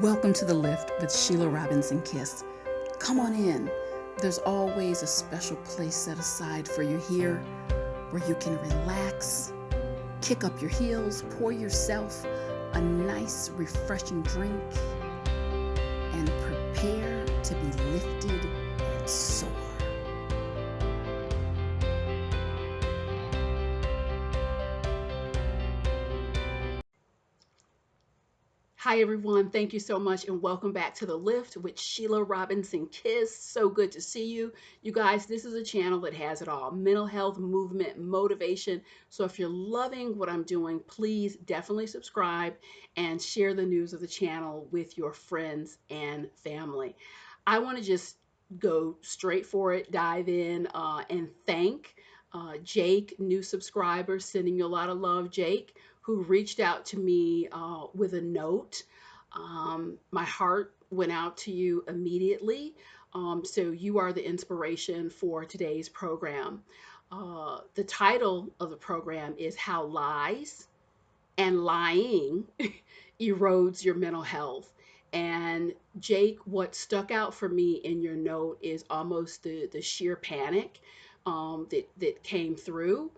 Welcome to The Lift with Sheila Robinson Kiss. Come on in. There's always a special place set aside for you here where you can relax, kick up your heels, pour yourself a nice, refreshing drink, and prepare to be lifted and soar. Hi, everyone. Thank you so much, and welcome back to The Lift with Sheila Robinson Kiss. So good to see you. You guys, this is a channel that has it all: mental health, movement, motivation. So if you're loving what I'm doing, please definitely subscribe and share the news of the channel with your friends and family. I want to just go straight for it, dive in, and thank Jake, new subscriber, sending you a lot of love, Jake, who reached out to me with a note. My heart went out to you immediately. So you are the inspiration for today's program. The title of the program is How Lies and Lying Erodes Your Mental Health. And Jake, what stuck out for me in your note is almost the sheer panic that came through.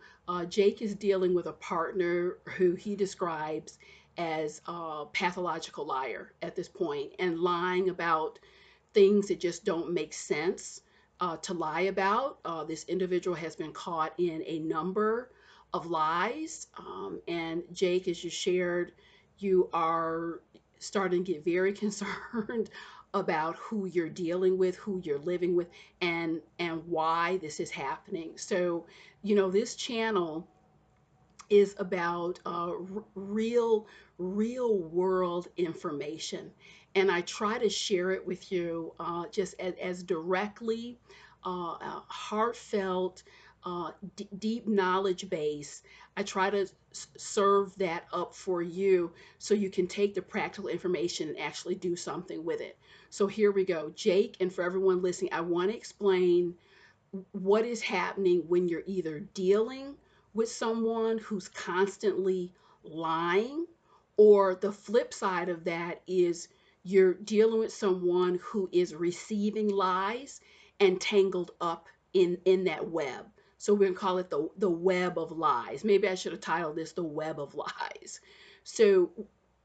Jake is dealing with a partner who he describes as a pathological liar at this point and lying about things that just don't make sense to lie about. This individual has been caught in a number of lies. And Jake, as you shared, you are starting to get very concerned about who you're dealing with, who you're living with, and why this is happening. So, this channel is about real world information, and I try to share it with you just as directly, heartfelt, deep knowledge base. I try to serve that up for you so you can take the practical information and actually do something with it. So here we go, Jake, and for everyone listening, I want to explain what is happening when you're either dealing with someone who's constantly lying, or the flip side of that is you're dealing with someone who is receiving lies and tangled up in that web. So we're gonna call it the web of lies. Maybe I should have titled this the web of lies. So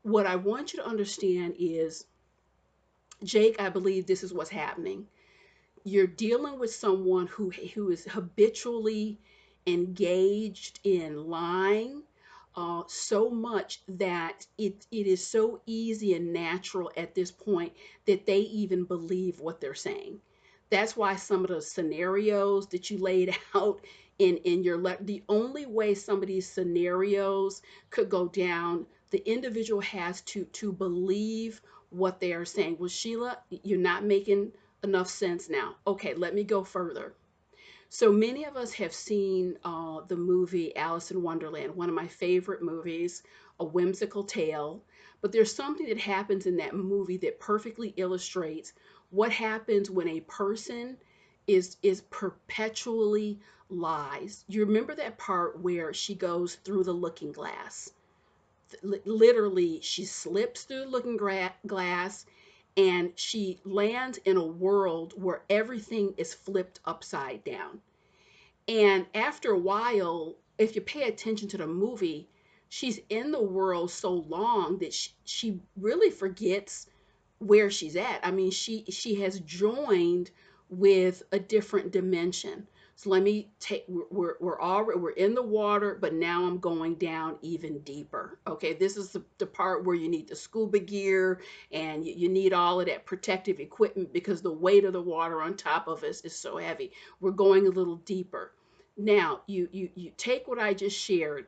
what I want you to understand is, Jake, I believe this is what's happening. You're dealing with someone who is habitually engaged in lying, so much that it is so easy and natural at this point that they even believe what they're saying. That's why some of the scenarios that you laid out in your the only way some of these scenarios could go down, the individual has to believe what they are saying. Well, Sheila, you're not making enough sense now. Okay, let me go further. So many of us have seen the movie Alice in Wonderland, one of my favorite movies, a whimsical tale. But there's something that happens in that movie that perfectly illustrates what happens when a person is perpetually lies. You remember that part where she goes through the looking glass? Literally, she slips through the looking glass and she lands in a world where everything is flipped upside down. And after a while, if you pay attention to the movie, she's in the world so long that she really forgets where she's at. I mean, she has joined with a different dimension. So let me take, we're in the water, but now I'm going down even deeper. Okay, this is the part where you need the scuba gear and you need all of that protective equipment because the weight of the water on top of us is so heavy. We're going a little deeper. Now you take what I just shared,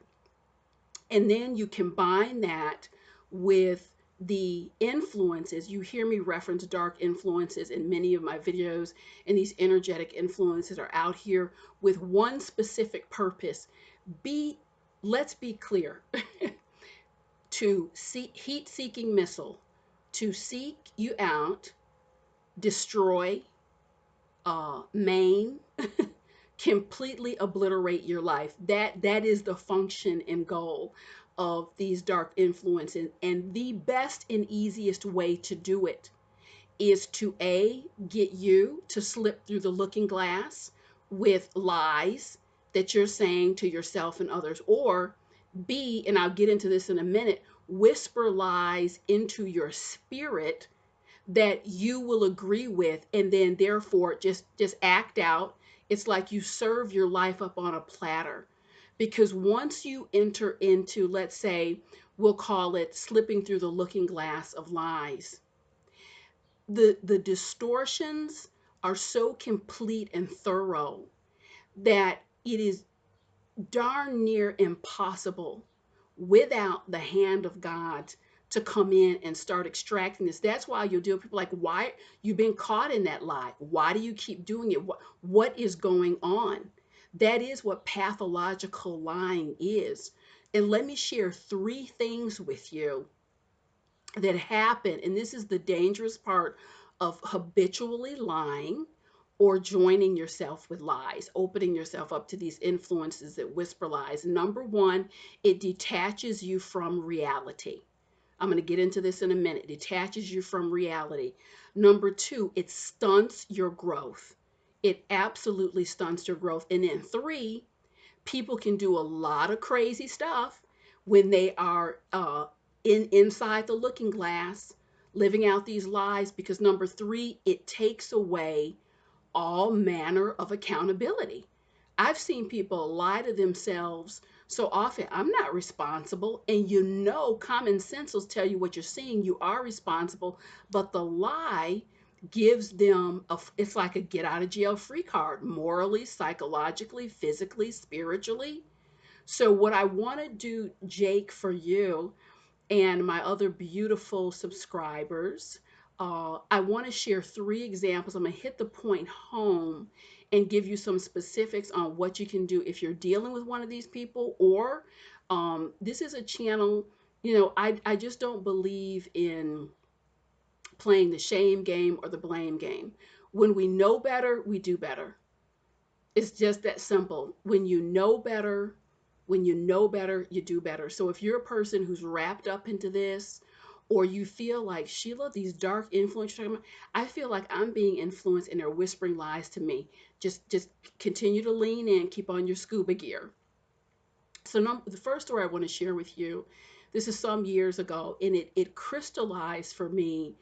and then you combine that with the influences. You hear me reference dark influences in many of my videos, and these energetic influences are out here with one specific purpose. Be Let's be clear. To see heat seeking missile, to seek you out, destroy, maim, completely obliterate your life. That is the function and goal. of these dark influences. And the best and easiest way to do it is to get you to slip through the looking glass with lies that you're saying to yourself and others, or B, and I'll get into this in a minute, whisper lies into your spirit that you will agree with, and then therefore just act out. It's like you serve your life up on a platter, because once you enter into, let's say, we'll call it slipping through the looking glass of lies, the distortions are so complete and thorough that it is darn near impossible without the hand of God to come in and start extracting this. That's why you'll deal with people like, why you've been caught in that lie? Why do you keep doing it? What is going on? That is what pathological lying is. And let me share three things with you that happen. And this is the dangerous part of habitually lying or joining yourself with lies, opening yourself up to these influences that whisper lies. Number one, it detaches you from reality. I'm going to get into this in a minute. It detaches you from reality. Number two, it stunts your growth. It absolutely stunts your growth. And then three, people can do a lot of crazy stuff when they are inside the looking glass, living out these lies. Because number three, it takes away all manner of accountability. I've seen people lie to themselves so often. I'm not responsible. And you know, common sense will tell you what you're seeing. You are responsible. But the lie gives them it's like a get out of jail free card, morally, psychologically, physically, spiritually. So, what I want to do, Jake, for you and my other beautiful subscribers, I want to share three examples. I'm going to hit the point home and give you some specifics on what you can do if you're dealing with one of these people, or this is a channel, I just don't believe in playing the shame game or the blame game. When we know better, we do better. It's just that simple. When you know better, you do better. So if you're a person who's wrapped up into this, or you feel like, Sheila, these dark influences, I feel like I'm being influenced and they're whispering lies to me. Just continue to lean in, keep on your scuba gear. So the first story I want to share with you, this is some years ago, and it crystallized for me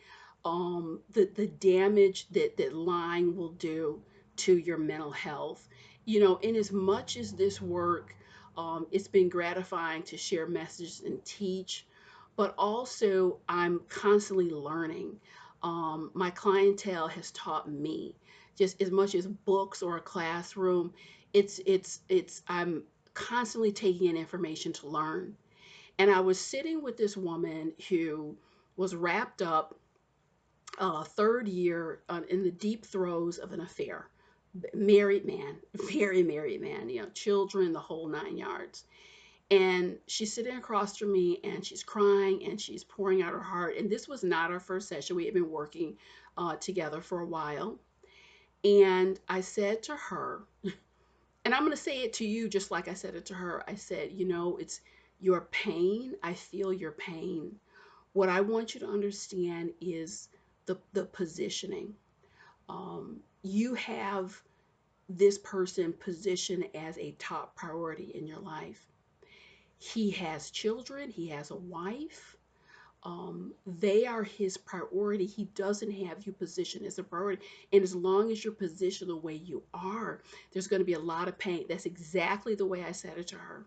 the damage that lying will do to your mental health. In as much as this work, it's been gratifying to share messages and teach, but also I'm constantly learning. My clientele has taught me just as much as books or a classroom. I'm constantly taking in information to learn. And I was sitting with this woman who was wrapped up third year in the deep throes of an affair. Married man, very married man, children, the whole nine yards. And she's sitting across from me and she's crying and she's pouring out her heart. And this was not our first session. We had been working together for a while. And I said to her, and I'm going to say it to you just like I said it to her. I said, it's your pain. I feel your pain. What I want you to understand is the positioning. You have this person positioned as a top priority in your life. He has children, he has a wife. They are his priority. He doesn't have you positioned as a priority. And as long as you're positioned the way you are, there's going to be a lot of pain. That's exactly the way I said it to her.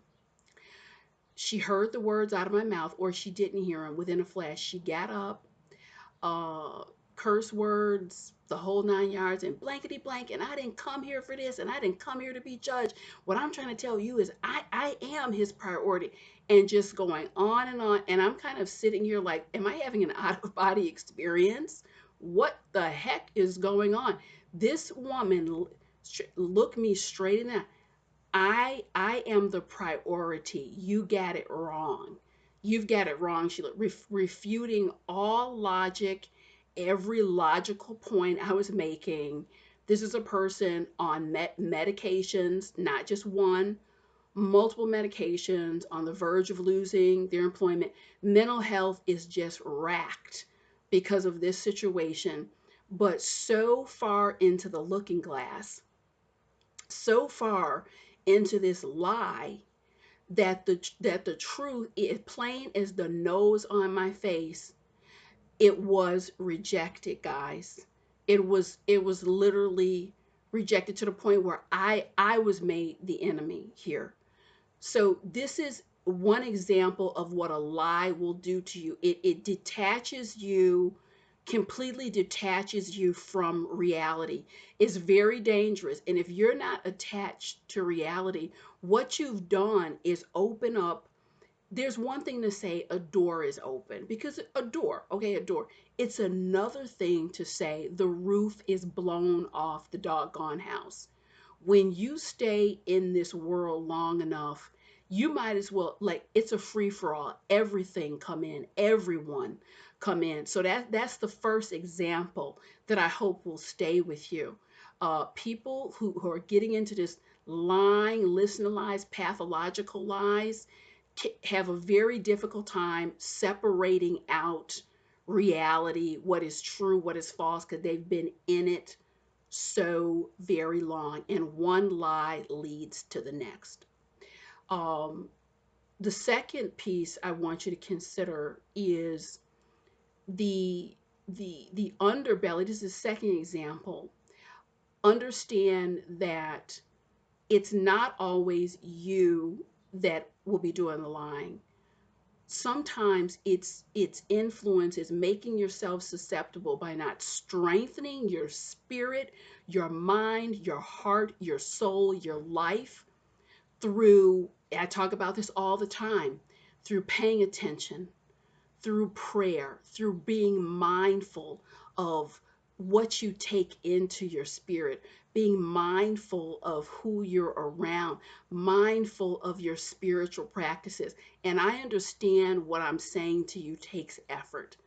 She heard the words out of my mouth, or she didn't hear them. Within a flash, she got up, uh, curse words, the whole nine yards, and blankety blank. And I didn't come here for this, and I didn't come here to be judged. What I'm trying to tell you is I am his priority, and just going on and on. And I'm kind of sitting here like, am I having an out of body experience? What the heck is going on? This woman looked me straight in the eye. I am the priority. You got it wrong. You've got it wrong, Sheila. Refuting all logic, every logical point I was making. This is a person on medications, not just one, multiple medications, on the verge of losing their employment. Mental health is just racked because of this situation, but so far into the looking glass, so far into this lie, that the truth is plain as the nose on my face. It was rejected, guys. It was literally rejected to the point where I was made the enemy here. So this is one example of what a lie will do to you. It detaches you, completely detaches you from reality. It's very dangerous. And if you're not attached to reality, what you've done is open up. There's one thing to say a door is open, because a door, okay, a door. It's another thing to say the roof is blown off the doggone house. When you stay in this world long enough, you might as well, like, it's a free for all. Everything come in, everyone come in. So that's the first example that I hope will stay with you. People who are getting into this lying, listen to lies, pathological lies, have a very difficult time separating out reality, what is true, what is false, because they've been in it so very long, and one lie leads to the next. Um, the second piece I want you to consider is the the underbelly. This is the second example. Understand that it's not always you that will be doing the lying. Sometimes its influence is making yourself susceptible by not strengthening your spirit, your mind, your heart, your soul, your life through, I talk about this all the time, through paying attention, through prayer, through being mindful of what you take into your spirit, being mindful of who you're around, mindful of your spiritual practices. And I understand what I'm saying to you takes effort.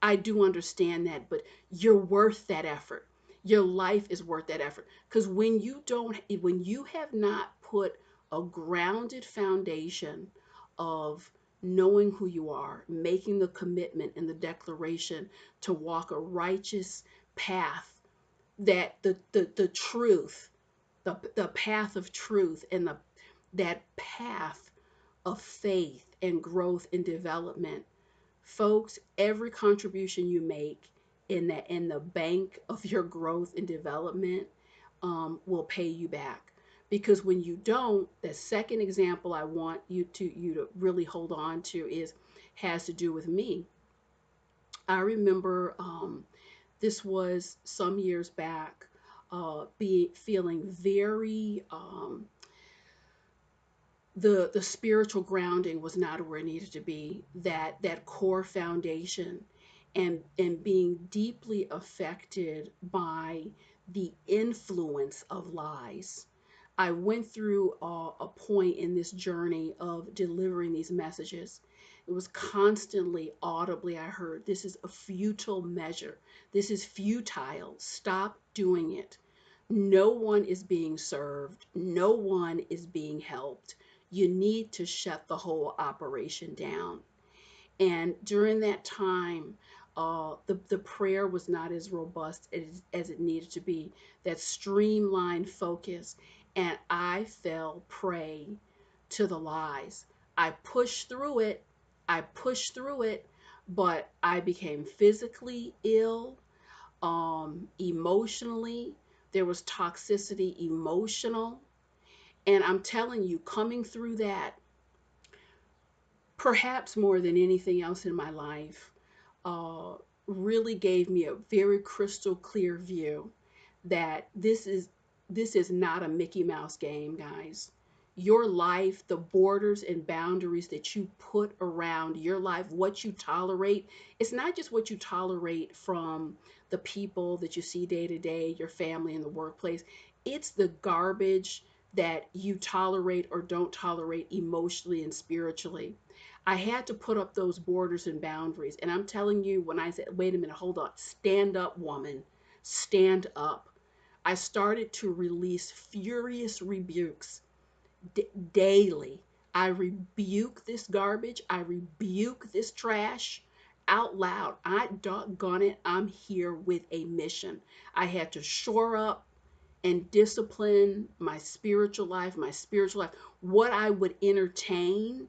I do understand that, but you're worth that effort. Your life is worth that effort. Because when you have not put a grounded foundation of knowing who you are, making the commitment and the declaration to walk a righteous path, that the truth, the path of truth, and that path of faith and growth and development. Folks, every contribution you make in the bank of your growth and development will pay you back. Because when you don't, the second example I want you to really hold on to is has to do with me. I remember this was some years back, be feeling very the spiritual grounding was not where it needed to be, that core foundation, and being deeply affected by the influence of lies. I went through a point in this journey of delivering these messages. It was constantly audibly I heard, this is a futile measure, this is futile, stop doing it. No one is being served, no one is being helped. You need to shut the whole operation down. And during that time, the prayer was not as robust as it needed to be, that streamlined focus. And I fell prey to the lies. I pushed through it. I pushed through it, but I became physically ill, emotionally. There was toxicity, emotional. And I'm telling you, coming through that, perhaps more than anything else in my life, uh, really gave me a very crystal clear view that this is not a Mickey Mouse game, guys. Your life, the borders and boundaries that you put around your life, what you tolerate, it's not just what you tolerate from the people that you see day to day, your family in the workplace. It's the garbage that you tolerate or don't tolerate emotionally and spiritually. I had to put up those borders and boundaries. And I'm telling you, when I said, wait a minute, hold on, stand up, woman, stand up, I started to release furious rebukes daily. I rebuke this garbage. I rebuke this trash out loud. I doggone it. I'm here with a mission. I had to shore up and discipline my spiritual life, what I would entertain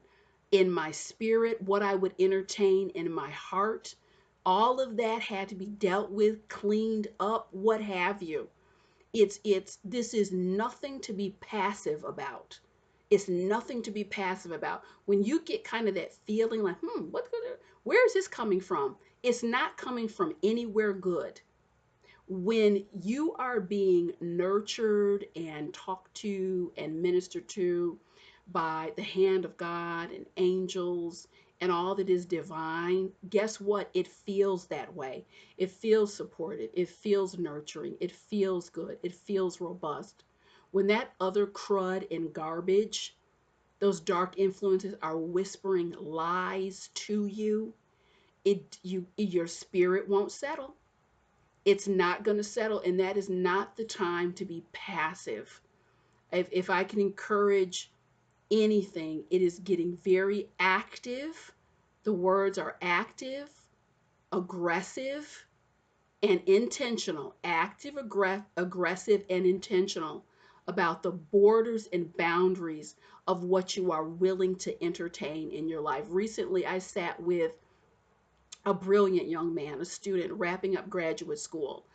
in my spirit, what I would entertain in my heart. All of that had to be dealt with, cleaned up, what have you. It's this is nothing to be passive about. It's nothing to be passive about. When you get kind of that feeling like, where is this coming from? It's not coming from anywhere good. When you are being nurtured and talked to and ministered to by the hand of God and angels and all that is divine, guess what? It feels that way. It feels supported. It feels nurturing. It feels good. It feels robust. When that other crud and garbage, those dark influences are whispering lies to you, your spirit won't settle. It's not going to settle, and that is not the time to be passive. If I can encourage anything, it is getting very active. The words are active, aggressive, and intentional. Active, aggressive, and intentional about the borders and boundaries of what you are willing to entertain in your life. Recently, I sat with a brilliant young man, a student wrapping up graduate school.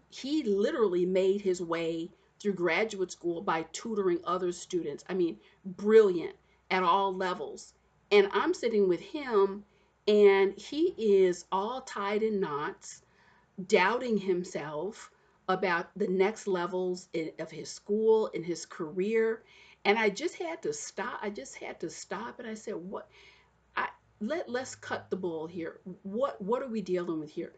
He literally made his way through graduate school by tutoring other students. I mean, brilliant at all levels. And I'm sitting with him, and he is all tied in knots, doubting himself about the next levels of his school and his career. And I just had to stop. I just had to stop. And I said, what? I let's cut the bull here. What are we dealing with here?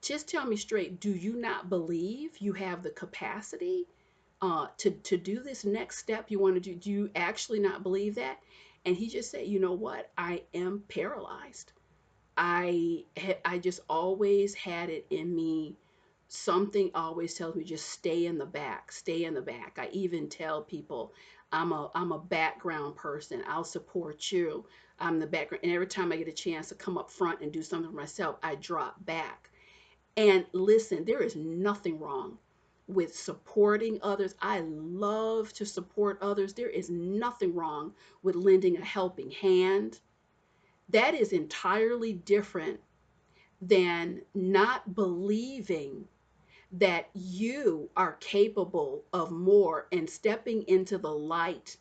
Just tell me straight. Do you not believe you have the capacity to do this next step you want to do? Do you actually not believe that? And he just said, you know what? I am paralyzed. I just always had it in me. Something always tells me just stay in the back, stay in the back. I even tell people I'm a background person. I'll support you. I'm the background, and every time I get a chance to come up front and do something for myself, I drop back. And listen, there is nothing wrong with supporting others. I love to support others. There is nothing wrong with lending a helping hand. That is entirely different than not believing that you are capable of more and stepping into the light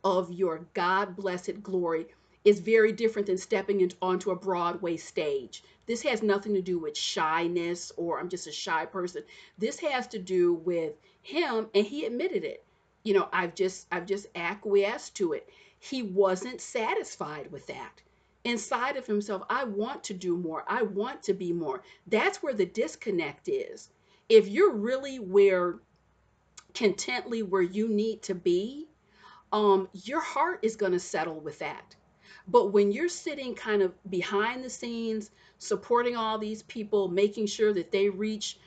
of your God blessed glory is very different than stepping onto a Broadway stage. This has nothing to do with shyness or I'm just a shy person. This has to do with him, and he admitted it. I've just acquiesced to it. He wasn't satisfied with that. Inside of himself, I want to do more. I want to be more. That's where the disconnect is. If you're really where contently where you need to be, your heart is going to settle with that. But when you're sitting kind of behind the scenes, supporting all these people, making sure that they reach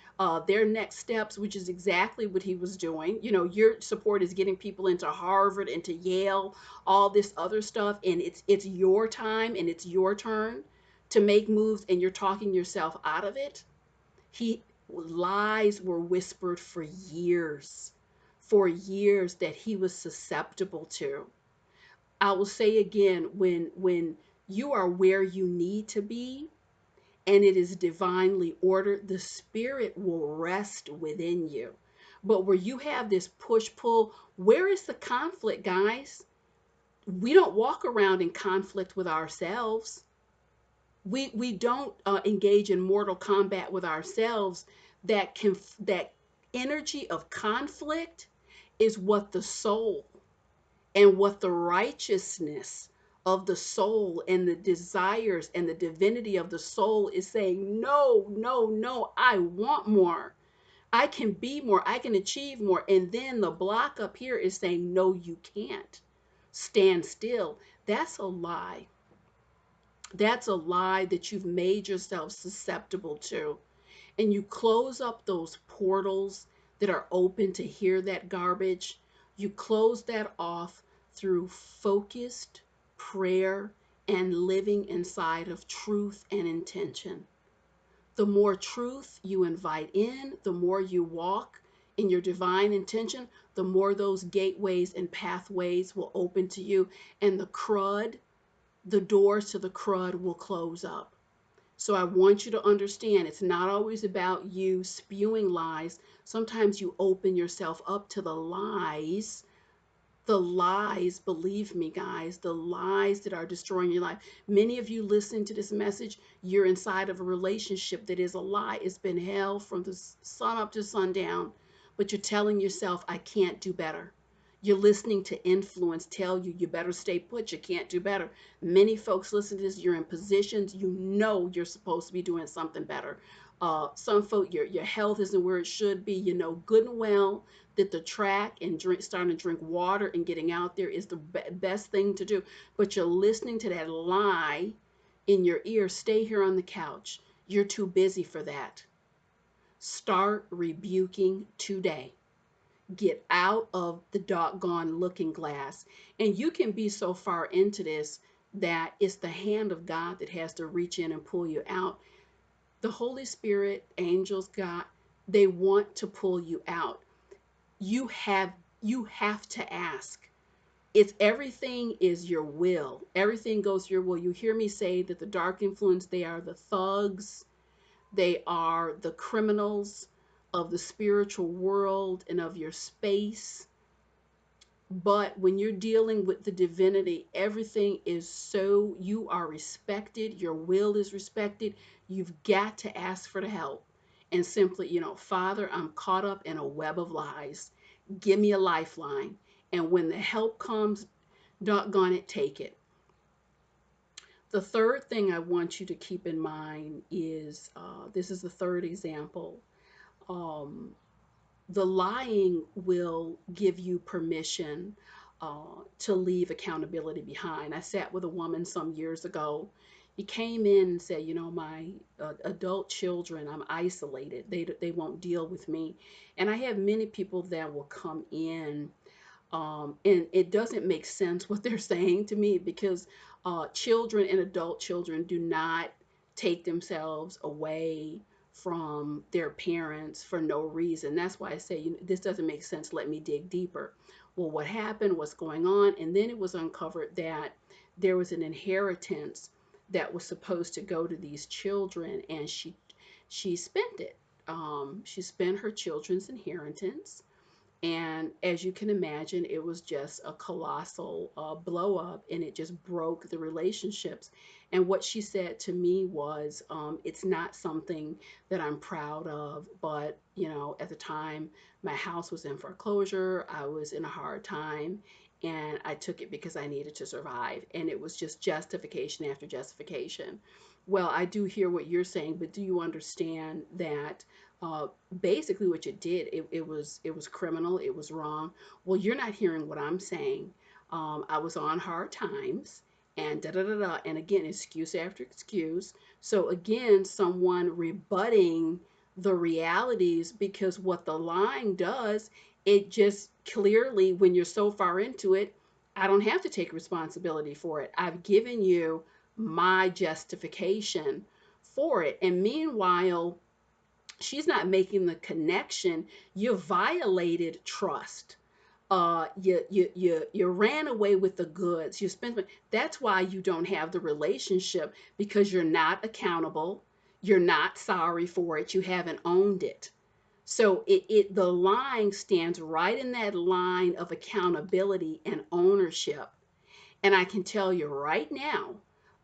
their next steps, which is exactly what he was doing. Your support is getting people into Harvard, into Yale, all this other stuff, and it's your time and it's your turn to make moves, and you're talking yourself out of it. He Lies were whispered for years that he was susceptible to. I will say again, when you are where you need to be and it is divinely ordered, the spirit will rest within you. But where you have this push pull, where is the conflict, guys? We don't walk around in conflict with ourselves. We don't engage in mortal combat with ourselves. That energy of conflict is what the soul and what the righteousness of the soul and the desires and the divinity of the soul is saying, no, no, no, I want more. I can be more. I can achieve more. And then the block up here is saying, no, you can't. Stand still. That's a lie. That's a lie that you've made yourself susceptible to. And you close up those portals that are open to hear that garbage. You close that off through focused prayer and living inside of truth and intention. The more truth you invite in, the more you walk in your divine intention, the more those gateways and pathways will open to you, and the doors to the crud will close up. So I want you to understand it's not always about you spewing lies. Sometimes you open yourself up to the lies, believe me, guys, the lies that are destroying your life. Many of you listening to this message, you're inside of a relationship that is a lie. It's been hell from the sun up to sundown, but you're telling yourself, I can't do better. You're listening to influence tell you you better stay put, you can't do better. Many folks listen to this, you're in positions you know you're supposed to be doing something better. Some folk, your health isn't where it should be. You know good and well that the track and starting to drink water and getting out there is the best thing to do. But you're listening to that lie in your ear. Stay here on the couch. You're too busy for that. Start rebuking today. Get out of the doggone looking glass. And you can be so far into this that it's the hand of God that has to reach in and pull you out. The Holy Spirit, angels, God, they want to pull you out. you have you have to ask. It's everything is your will. Everything goes your will. You hear me say that the dark influence, they are the thugs, they are the criminals of the spiritual world and of your space. But when you're dealing with the divinity, everything is so, you are respected, your will is respected. You've got to ask for the help and simply, Father, I'm caught up in a web of lies. Give me a lifeline. And when the help comes, doggone it, take it. The third thing I want you to keep in mind is this is the third example. Um, the lying will give you permission to leave accountability behind. I sat with a woman some years ago. He came in and said, my adult children, I'm isolated. They won't deal with me. And I have many people that will come in, and it doesn't make sense what they're saying to me because children and adult children do not take themselves away from their parents for no reason. That's why I say, this doesn't make sense. Let me dig deeper. Well, what happened? What's going on? And then it was uncovered that there was an inheritance that was supposed to go to these children, and she spent it. She spent her children's inheritance, and as you can imagine, it was just a colossal blow up, and it just broke the relationships. And what she said to me was, it's not something that I'm proud of, but at the time, my house was in foreclosure. I was in a hard time, and I took it because I needed to survive. And it was just justification after justification. Well, I do hear what you're saying, but do you understand that uh, basically what you did, it was criminal, it was wrong? Well, you're not hearing what I'm saying. I was on hard times, and da da da da, and again, excuse after excuse. So again, someone rebutting the realities, because what the lying does, it just clearly, when you're so far into it, I don't have to take responsibility for it. I've given you my justification for it. And meanwhile, she's not making the connection. You violated trust. You ran away with the goods. You spent. That's why you don't have the relationship, because you're not accountable. You're not sorry for it. You haven't owned it. So the line stands right in that line of accountability and ownership. And I can tell you right now,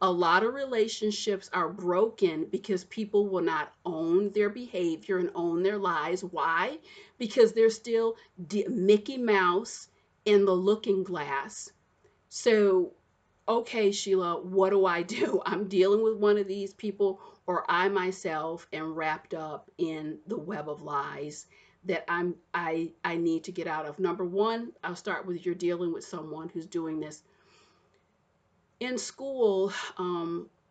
a lot of relationships are broken because people will not own their behavior and own their lies. Why? Because they're still Mickey Mouse in the looking glass. So, okay, Sheila, what do I do? I'm dealing with one of these people, or I myself am wrapped up in the web of lies that I need to get out of. Number one, I'll start with, you're dealing with someone who's doing this in school.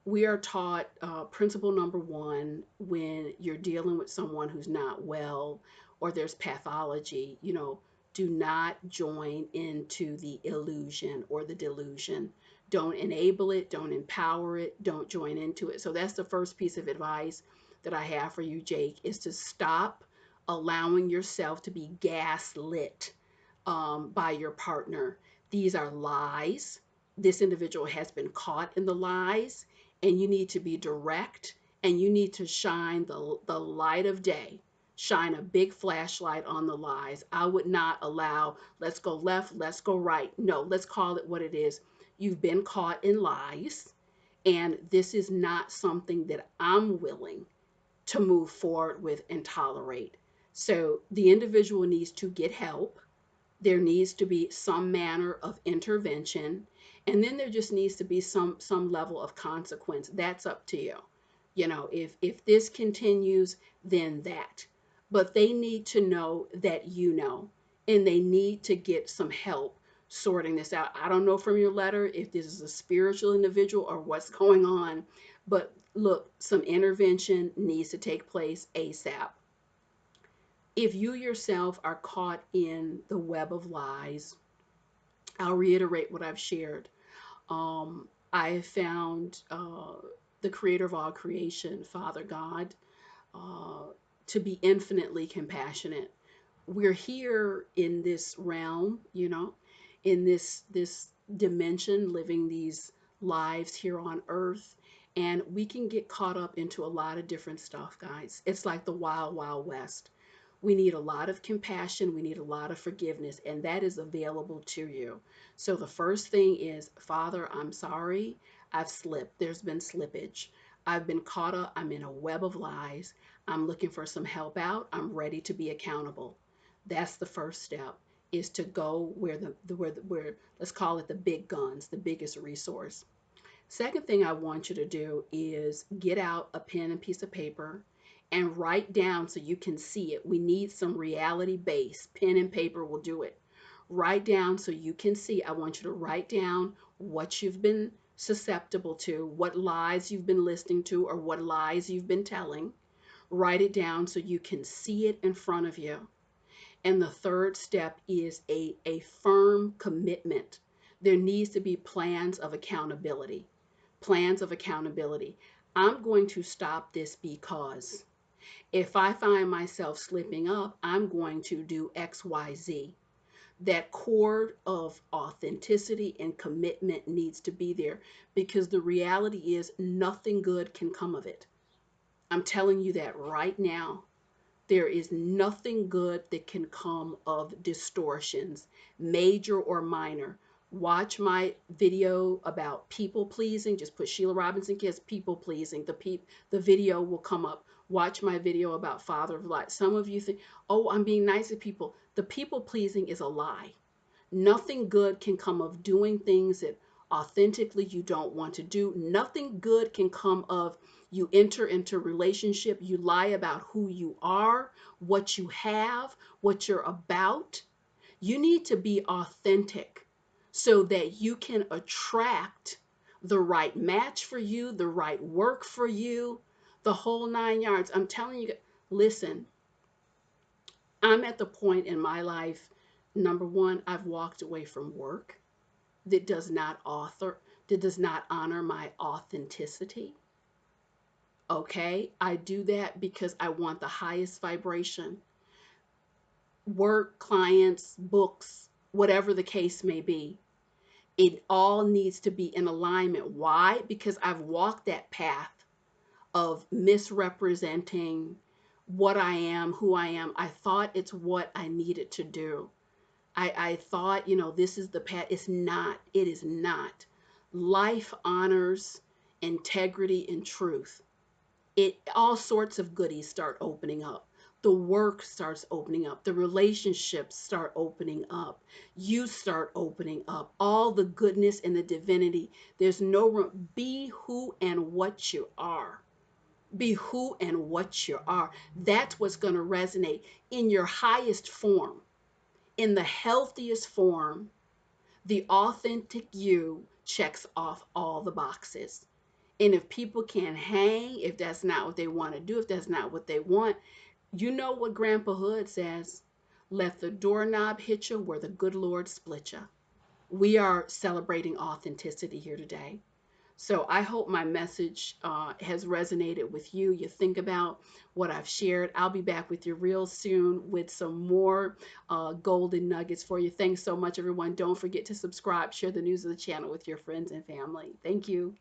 We are taught principle number one: when you're dealing with someone who's not well or there's pathology, Do not join into the illusion or the delusion. Don't enable it, don't empower it, don't join into it. So that's the first piece of advice that I have for you, Jake, is to stop allowing yourself to be gaslit by your partner. These are lies. This individual has been caught in the lies, and you need to be direct and you need to shine the light of day. Shine a big flashlight on the lies. I would not allow, let's go left, let's go right. No, let's call it what it is. You've been caught in lies, and this is not something that I'm willing to move forward with and tolerate. So the individual needs to get help. There needs to be some manner of intervention, and then there just needs to be some level of consequence. That's up to you. If this continues, then that. But they need to know that you know, and they need to get some help sorting this out. I don't know from your letter if this is a spiritual individual or what's going on, but look, some intervention needs to take place ASAP. If you yourself are caught in the web of lies, I'll reiterate what I've shared. I have found the creator of all creation, Father God, uh, to be infinitely compassionate. We're here in this realm, in this dimension, living these lives here on earth, and we can get caught up into a lot of different stuff, guys. It's like the wild, wild west. We need a lot of compassion, we need a lot of forgiveness, and that is available to you. So the first thing is, Father, I'm sorry. I've slipped. There's been slippage. I've been caught up. I'm in a web of lies. I'm looking for some help out. I'm ready to be accountable. That's the first step, is to go where let's call it the big guns, the biggest resource. Second thing I want you to do is get out a pen and piece of paper and write down so you can see it. We need some reality base. Pen and paper will do it. Write down so you can see. I want you to write down what you've been susceptible to, what lies you've been listening to, or what lies you've been telling. Write it down so you can see it in front of you. And the third step is a firm commitment. There needs to be plans of accountability. Plans of accountability. I'm going to stop this because if I find myself slipping up, I'm going to do XYZ. That cord of authenticity and commitment needs to be there, because the reality is nothing good can come of it. I'm telling you that right now. There is nothing good that can come of distortions, major or minor. Watch my video about people pleasing. Just put Sheila Robinson Kids people pleasing. The video will come up. Watch my video about Father of Light. Some of you think, oh, I'm being nice to people. The people pleasing is a lie. Nothing good can come of doing things that authentically you don't want to do. Nothing good can come of you enter into relationship, you lie about who you are, what you have, what you're about. You need to be authentic so that you can attract the right match for you, the right work for you, the whole 9 yards. I'm telling you, listen, I'm at the point in my life, number one, I've walked away from work that does not honor my authenticity. Okay, I do that because I want the highest vibration. Work, clients, books, whatever the case may be, it all needs to be in alignment. Why? Because I've walked that path of misrepresenting what I am, who I am. I thought it's what I needed to do. I thought, this is the path. It's not. It is not. Life honors integrity and truth. It all sorts of goodies start opening up. The work starts opening up. The relationships start opening up. You start opening up. All the goodness and the divinity. There's no room. Be who and what you are. Be who and what you are. That's what's going to resonate in your highest form, in the healthiest form. The authentic you checks off all the boxes. And if people can't hang, if that's not what they want to do, if that's not what they want, you know what Grandpa Hood says? Let the doorknob hit you where the good Lord split you. We are celebrating authenticity here today. So I hope my message has resonated with you. You think about what I've shared. I'll be back with you real soon with some more golden nuggets for you. Thanks so much, everyone. Don't forget to subscribe, share the news of the channel with your friends and family. Thank you.